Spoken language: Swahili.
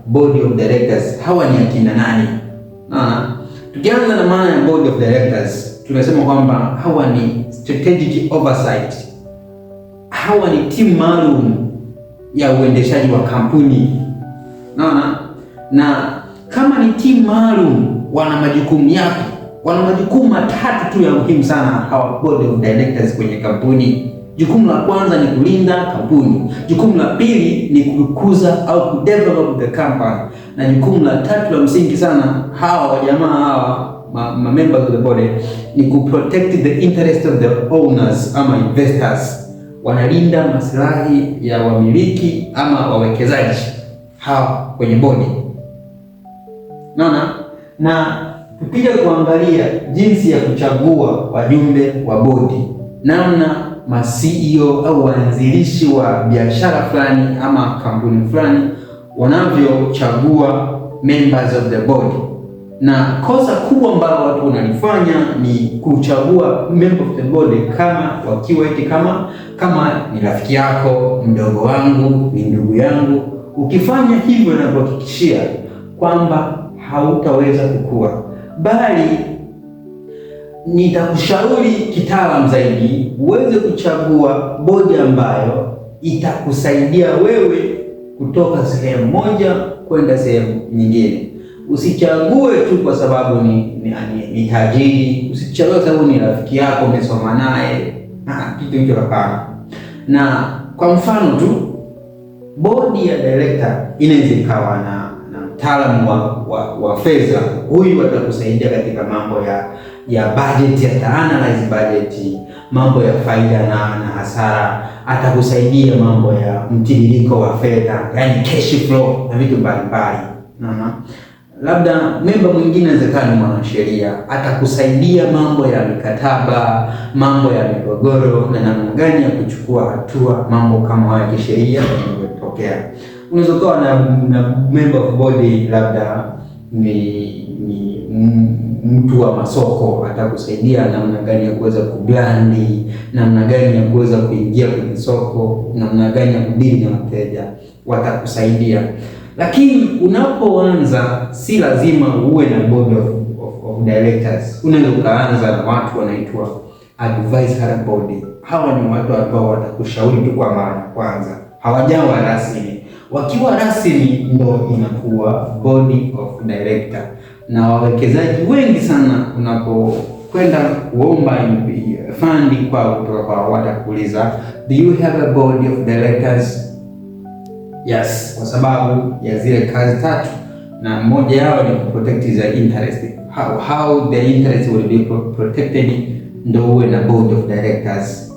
board of directors, hawa ni akina nani? Tukianza na maana ya board of directors, tunasema kwamba hawa ni strategic oversight. Hawa ni timu maalum ya uendeshaji wa kampuni. Na kama ni timu maalum, wana majukumu yapi? Wana majukumu matatu tu ya muhimu sana hawa board of directors kwenye kampuni. Jukumu la kwanza ni kulinda kampuni. Jukumu la pili ni kukuza au kudevelop the company. Na jukumu la tatu la msingi sana hawa jamaa hawa members of the board ni kuprotect the interest of the owners ama investors. Wanalinda maslahi ya wamiliki ama wawekezaji hawa kwenye bodi. Na tukija kuangalia jinsi ya kuchagua wajumbe wa bodi, namna ma CEO au waanzilishi wa biashara fulani ama kampuni fulani wanavyochagua members of the board. Na kosa kubwa ambalo watu wanalifanya ni kuchagua member of the board kama wakiwa eti kama ni rafiki yako, mdogo wangu, ni ndugu yangu. Ukifanya hivyo, nakuhakikishia kwamba hautaweza kukua, bali nitakushauri kitaalamu zaidi uweze kuchagua bodi ambayo itakusaidia wewe kutoka sehemu moja kwenda sehemu nyingine. Usichague tu kwa sababu ni tajiri, usichague kwa sababu ni rafiki yako umesoma naye, kitu hicho hapana. Na kwa mfano tu, bodi ya director inaweza ikawa na mtaalamu wa fedha. Huyu atakusaidia katika mambo ya budget, ataanalyze budget, mambo ya faida na hasara, atakusaidia mambo ya mtiririko wa fedha, yani cash flow na vitu mbalimbali. Labda member mwingine anaweza ni mwanasheria, atakusaidia mambo ya mikataba, mambo ya migogoro na namna gani ya kuchukua hatua mambo kama haya kisheria yanayotokea. Unaweza kuwa na member of body, labda ni mtu wa masoko, atakusaidia namna gani ya kuweza kublandi, namna gani ya kuweza kuingia kwenye soko, namna gani ya kudili na wateja, watakusaidia. Lakini unapoanza, si lazima uwe na board of directors. Unaweza ukaanza na watu wanaitwa advisory board. Hawa ni watu ambao watakushauri tu kwa mara ya kwanza, hawajawa rasmi. Wakiwa rasmi ndo inakuwa board of director. Na wawekezaji wengi sana unapokwenda kuomba fundi kutoka kwa watakuuliza, do you have a board of directors? Yes, kwa sababu ya zile kazi tatu, na moja yao ni protect the interest. How the interest will be protected, ndo uwe na board of directors.